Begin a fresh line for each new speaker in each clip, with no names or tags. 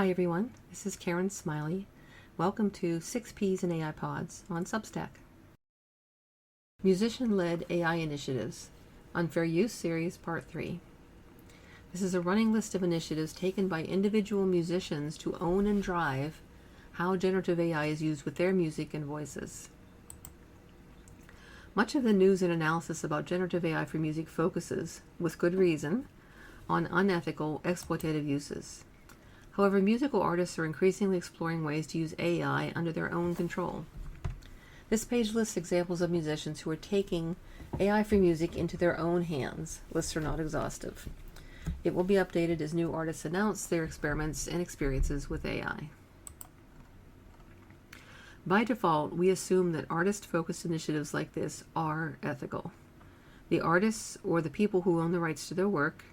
Hi everyone, this is Karen Smiley. Welcome to 6 Ps and AI Pods on Substack. Musician-led AI initiatives, Unfair Use Series Part 3. This is a running list of initiatives taken by individual musicians to own and drive how generative AI is used with their music and voices. Much of the news and analysis about generative AI for music focuses, with good reason, on unethical, exploitative uses. However, musical artists are increasingly exploring ways to use AI under their own control. This page lists examples of musicians who are taking AI for music into their own hands. Lists are not exhaustive. It will be updated as new artists announce their experiments and experiences with AI. By default, we assume that artist-focused initiatives like this are ethical. The artists, or the people who own the rights to their work,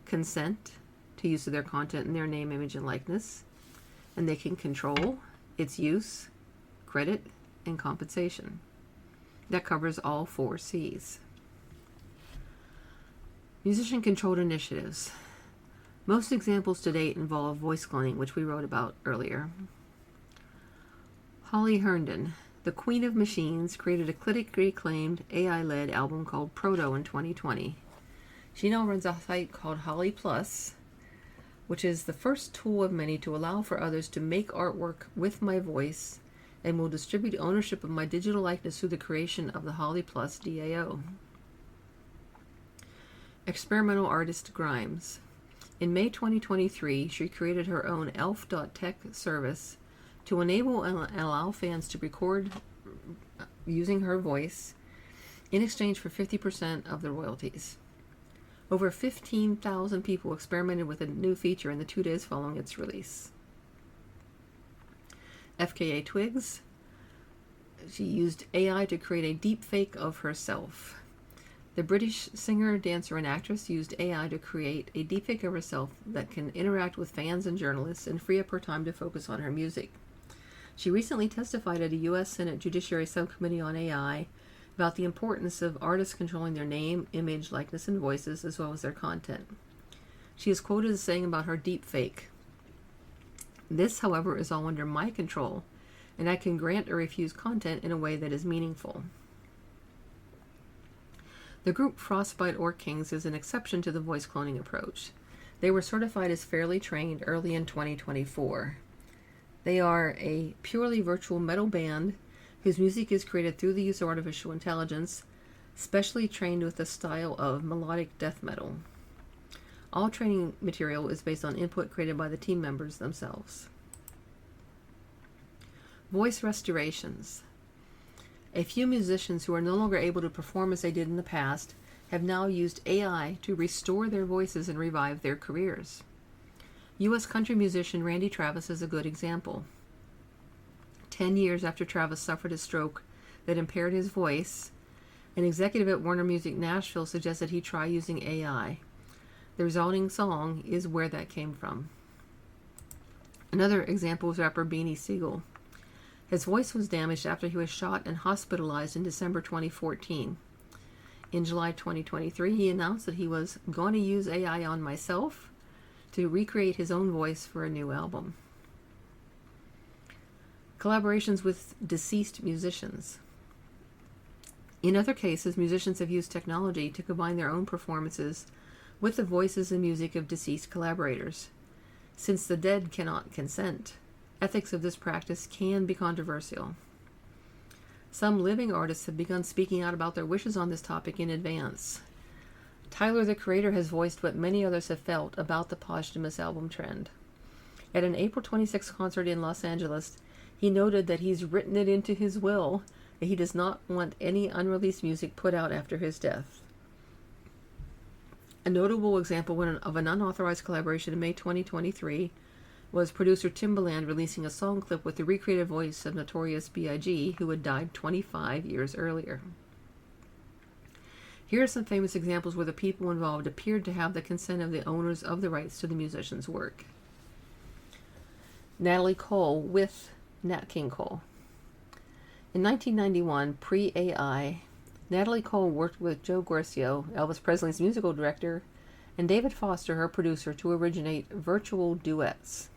consent to use of their content in their name, image, and likeness, and they can control its use, credit, and compensation. That covers all 4 Cs. Musician-controlled initiatives. Most examples to date involve voice cloning, which we wrote about earlier. Holly Herndon, the Queen of Machines, created a critically acclaimed AI-led album called Proto in 2020. She now runs a site called Holly Plus, which is the first tool of many to allow for others to make artwork with my voice, and will distribute ownership of my digital likeness through the creation of the Holly Plus DAO. Experimental artist Grimes. In May 2023, she created her own elf.tech service to enable and allow fans to record using her voice in exchange for 50% of the royalties. Over 15,000 people experimented with a new feature in the 2 days following its release. FKA Twigs. She used AI to create a deep fake of herself. The British singer, dancer, and actress used AI to create a deepfake of herself that can interact with fans and journalists and free up her time to focus on her music. She recently testified at a U.S. Senate Judiciary Subcommittee on AI about the importance of artists controlling their name, image, likeness, and voices, as well as their content. She is quoted as saying about her deep fake, "This, however, is all under my control, and I can grant or refuse content in a way that is meaningful." The group Frostbite Orc Kings is an exception to the voice cloning approach. They were certified as fairly trained early in 2024. They are a purely virtual metal band whose music is created through the use of artificial intelligence, specially trained with the style of melodic death metal. All training material is based on input created by the team members themselves. Voice restorations. A few musicians who are no longer able to perform as they did in the past have now used AI to restore their voices and revive their careers. U.S. country musician Randy Travis is a good example. 10 years after Travis suffered a stroke that impaired his voice, an executive at Warner Music Nashville suggested he try using AI. The resulting song is where that came from. Another example is rapper Beanie Siegel. His voice was damaged after he was shot and hospitalized in December 2014. In July 2023, he announced that he was going to use AI on myself to recreate his own voice for a new album. Collaborations with deceased musicians. In other cases, musicians have used technology to combine their own performances with the voices and music of deceased collaborators. Since the dead cannot consent, ethics of this practice can be controversial. Some living artists have begun speaking out about their wishes on this topic in advance. Tyler, the Creator, has voiced what many others have felt about the posthumous album trend. At an April 26 concert in Los Angeles, he noted that he's written it into his will that he does not want any unreleased music put out after his death. A notable example of an unauthorized collaboration in May 2023 was producer Timbaland releasing a song clip with the recreated voice of Notorious B.I.G., who had died 25 years earlier. Here are some famous examples where the people involved appeared to have the consent of the owners of the rights to the musician's work. Natalie Cole with Nat King Cole. In 1991, pre-AI, Natalie Cole worked with Joe Guercio, Elvis Presley's musical director, and David Foster, her producer, to originate virtual duets.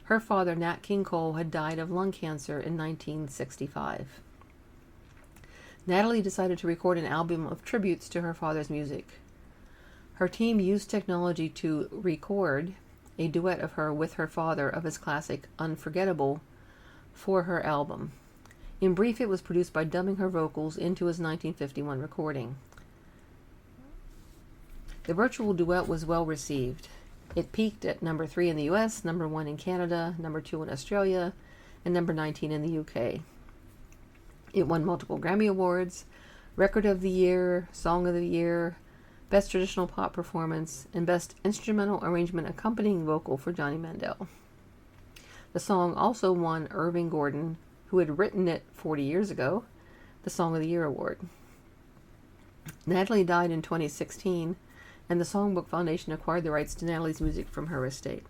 Her father, Nat King Cole, had died of lung cancer in 1965. Natalie decided to record an album of tributes to her father's music. Her team used technology to record a duet of her with her father of his classic Unforgettable for her album. In brief, it was produced by dubbing her vocals into his 1951 recording. The virtual duet was well received. It peaked at number 3 in the US, number 1 in Canada, number 2 in Australia, and number 19 in the UK. It won multiple Grammy Awards, Record of the Year, Song of the Year, Best Traditional Pop Performance, and Best Instrumental Arrangement Accompanying Vocal for Johnny Mandel. The song also won Irving Gordon, who had written it 40 years ago, the Song of the Year award. Natalie died in 2016, and the Songbook Foundation acquired the rights to Natalie's music from her estate.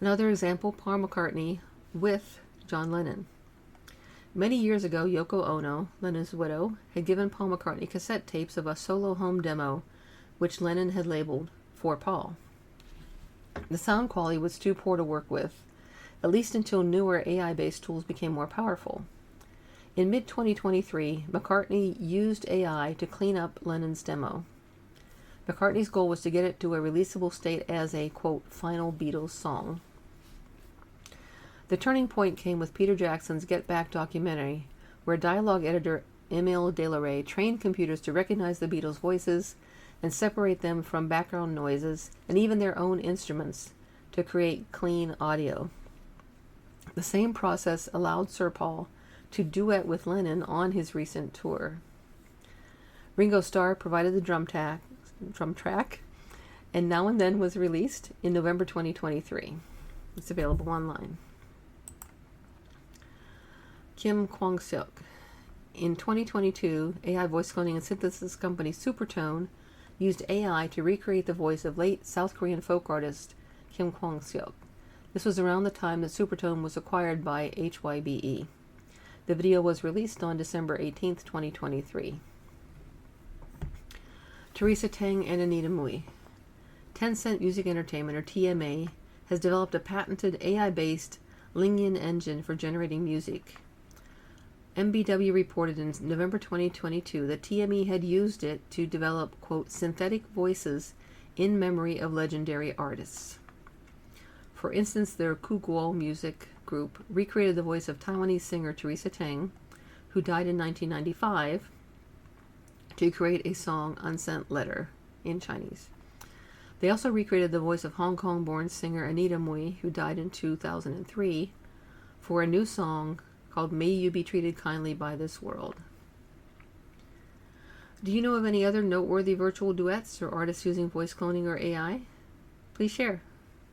Another example, Paul McCartney with John Lennon. Many years ago, Yoko Ono, Lennon's widow, had given Paul McCartney cassette tapes of a solo home demo, which Lennon had labeled for Paul. The sound quality was too poor to work with, at least until newer AI-based tools became more powerful. In mid-2023, McCartney used AI to clean up Lennon's demo. McCartney's goal was to get it to a releasable state as a, quote, final Beatles song. The turning point came with Peter Jackson's Get Back documentary, where dialogue editor Emile Delarey trained computers to recognize the Beatles' voices and separate them from background noises and even their own instruments to create clean audio. The same process allowed Sir Paul to duet with Lennon on his recent tour. Ringo Starr provided the drum track, and Now and Then was released in November 2023. It's available online. Kim Kwang-seok. In 2022, AI voice cloning and synthesis company Supertone used AI to recreate the voice of late South Korean folk artist Kim Kwang-seok. This was around the time that Supertone was acquired by HYBE. The video was released on December 18, 2023. Teresa Teng and Anita Mui. Tencent Music Entertainment, or TMA, has developed a patented AI-based Lingian engine for generating music. MBW reported in November 2022 that TME had used it to develop, quote, synthetic voices in memory of legendary artists. For instance, their Kuguo music group recreated the voice of Taiwanese singer Teresa Teng, who died in 1995, to create a song Unsent Letter in Chinese. They also recreated the voice of Hong Kong-born singer Anita Mui, who died in 2003, for a new song called May You Be Treated Kindly by This World. Do you know of any other noteworthy virtual duets or artists using voice cloning or AI? Please share.